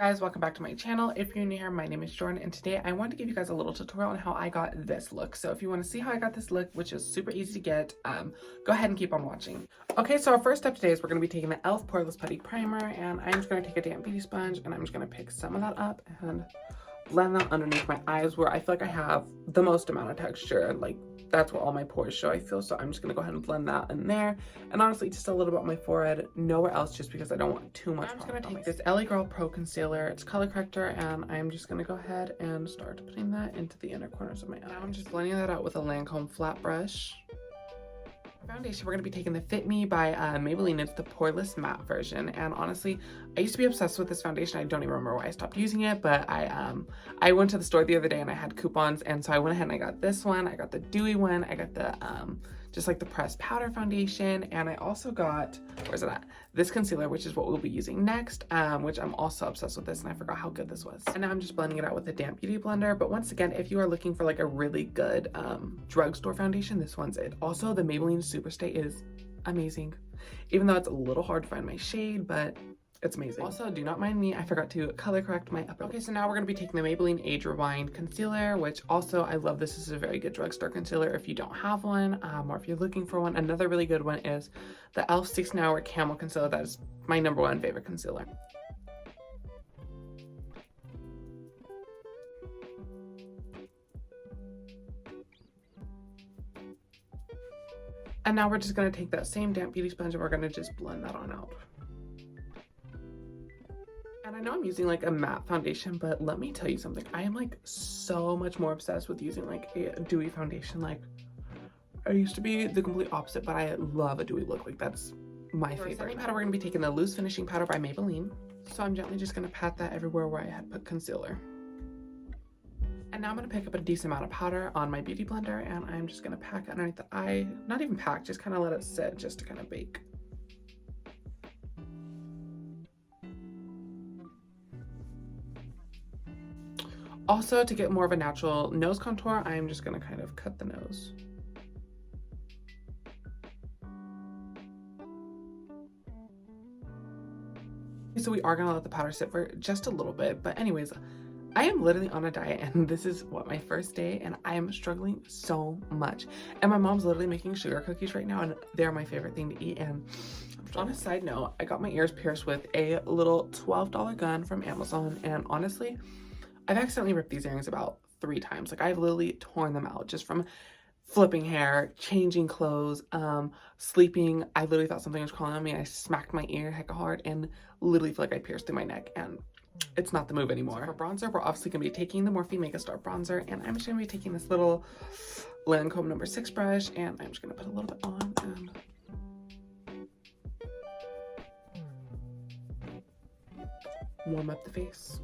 Guys, welcome back to my channel. If you're new here, my name is Jordan, and today I want to give you guys a little tutorial on how I got this look. So if you want to see how I got this look, which is super easy to get, go ahead and keep on watching. Okay, so our first step today is we're going to be taking the e.l.f. Poreless Putty Primer, and I'm just going to take a damp beauty sponge, and I'm just going to pick some of that up and blend that underneath my eyes where I feel like I have the most amount of texture. Like, that's where all my pores show, I feel. So I'm just gonna go ahead and blend that in there. And honestly, just a little bit on my forehead, nowhere else, just because I don't want too much. I'm just gonna take this LA Girl Pro Concealer. It's color corrector, and I'm just gonna go ahead and start putting that into the inner corners of my eye. Now I'm just blending that out with a Lancome flat brush. Foundation, we're going to be taking the Fit Me by Maybelline. It's the poreless matte version, and honestly, I used to be obsessed with this foundation. I don't even remember why I stopped using it, but I went to the store the other day and I had coupons, and so I went ahead and I got this one. I got the dewy one. I got the just like the pressed powder foundation, and I also got, where's it at? This concealer, which is what we'll be using next, which I'm also obsessed with this, and I forgot how good this was. And now I'm just blending it out with a damp beauty blender. But once again, if you are looking for like a really good drugstore foundation, this one's it. Also, the Maybelline Superstay is amazing, even though it's a little hard to find my shade, but it's amazing. Also, do not mind me, I forgot to color correct my upper. Okay, so now we're going to be taking the Maybelline Age Rewind Concealer, which also, I love this. This is a very good drugstore concealer if you don't have one, or if you're looking for one. Another really good one is the e.l.f. 16 Hour Camel Concealer. That is my #1 favorite concealer. And now we're just going to take that same damp beauty sponge and we're going to just blend that on out. And I know I'm using like a matte foundation, but let me tell you something. I am like so much more obsessed with using like a dewy foundation. Like, I used to be the complete opposite, but I love a dewy look. Like, that's my favorite. For setting powder, we're gonna be taking the Loose Finishing Powder by Maybelline. So I'm gently just gonna pat that everywhere where I had put concealer. And now I'm gonna pick up a decent amount of powder on my beauty blender, and I'm just gonna pack it underneath the eye. Not even pack, just kind of let it sit just to kind of bake. Also, to get more of a natural nose contour, I'm just gonna kind of cut the nose. So we are gonna let the powder sit for just a little bit, but anyways, I am literally on a diet, and this is what, my first day, and I am struggling so much. And my mom's literally making sugar cookies right now, and they're my favorite thing to eat. And on a side note, I got my ears pierced with a little $12 gun from Amazon, and honestly, I've accidentally ripped these earrings about 3 times. Like, I've literally torn them out just from flipping hair, changing clothes, sleeping. I literally thought something was crawling on me. I smacked my ear hecka hard and literally feel like I pierced through my neck, and it's not the move anymore. So for bronzer, we're obviously gonna be taking the Morphe Make a Star bronzer, and I'm just gonna be taking this little Lancome #6 brush, and I'm just gonna put a little bit on and warm up the face.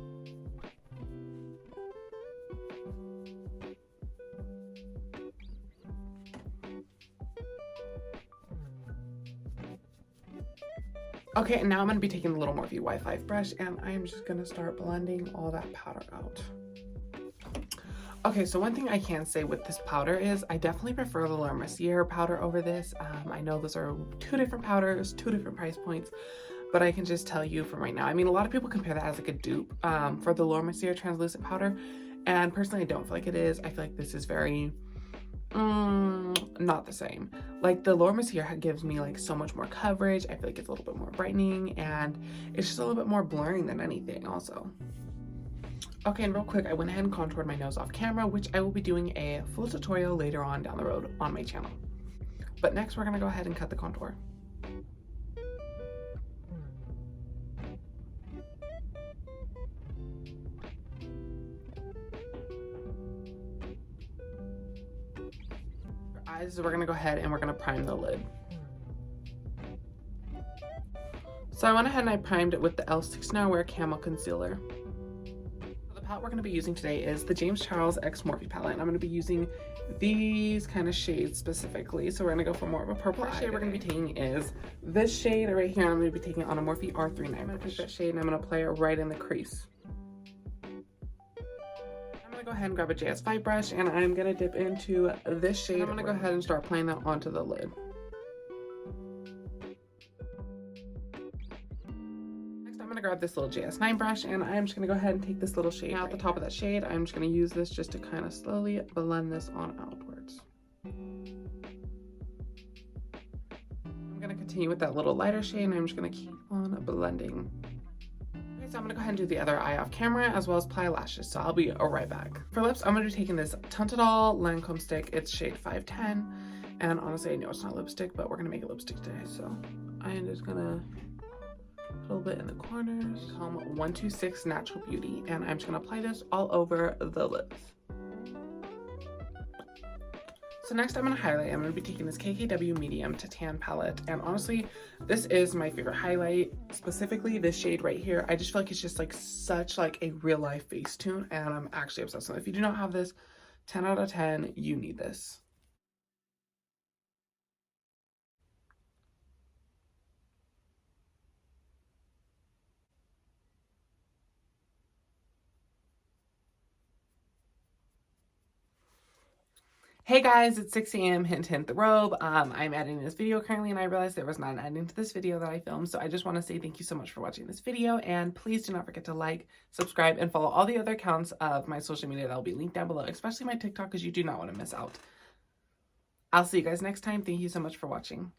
Okay, and now I'm going to be taking the little Morphe Y5 brush, and I'm just going to start blending all that powder out. Okay, so one thing I can say with this powder is I definitely prefer the Laura Mercier powder over this. I know those are 2 different powders, 2 different price points, but I can just tell you from right now, I mean, a lot of people compare that as like a dupe for the Laura Mercier translucent powder, and personally I don't feel like it is. I feel like this is very not the same. Like, the Laura Mercier gives me like so much more coverage. I feel like it's a little bit more brightening, and it's just a little bit more blurring than anything also. Okay, and real quick, I went ahead and contoured my nose off camera, which I will be doing a full tutorial later on down the road on my channel. But next, we're gonna go ahead and cut the contour. Eyes, we're gonna go ahead and we're gonna prime the lid. So I went ahead and I primed it with the e.l.f. 16 Hour Camel Concealer. The palette we're gonna be using today is the JamesCharles X Morphe palette, and I'm gonna be using these kind of shades specifically. So we're gonna go for more of a purple. The shade we're gonna be taking is this shade right here. I'm gonna be taking it on a Morphe R39. I'm gonna take that shade and I'm gonna apply it right in the crease. Go ahead and grab a JS5 brush, and I'm gonna dip into this shade. I'm gonna go ahead and start applying that onto the lid. Next, I'm gonna grab this little JS9 brush and I'm just gonna go ahead and take this little shade out the top of that shade. I'm just gonna use this just to kind of slowly blend this on outwards. I'm gonna continue with that little lighter shade and I'm just gonna keep on blending. Okay, so I'm gonna go ahead and do the other eye off camera as well as apply lashes. So I'll be right back. For lips, I'm gonna be taking this Tintadol Lancome stick. It's shade 510. And honestly, I know it's not lipstick, but we're gonna make it lipstick today. So I'm just gonna put a little bit in the corners. Comb 126 Natural Beauty. And I'm just gonna apply this all over the lips. So next I'm gonna highlight. I'm gonna be taking this KKW Medium to Tan palette. And honestly, this is my favorite highlight, specifically this shade right here. I just feel like it's just like such like a real life face tune and I'm actually obsessed with it. If you do not have this, 10 out of 10, you need this. Hey guys, it's 6 a.m. Hint hint the robe. I'm editing this video currently and I realized there was not an ending to this video that I filmed. So I just want to say thank you so much for watching this video and please do not forget to like, subscribe, and follow all the other accounts of my social media that will be linked down below, especially my TikTok because you do not want to miss out. I'll see you guys next time. Thank you so much for watching.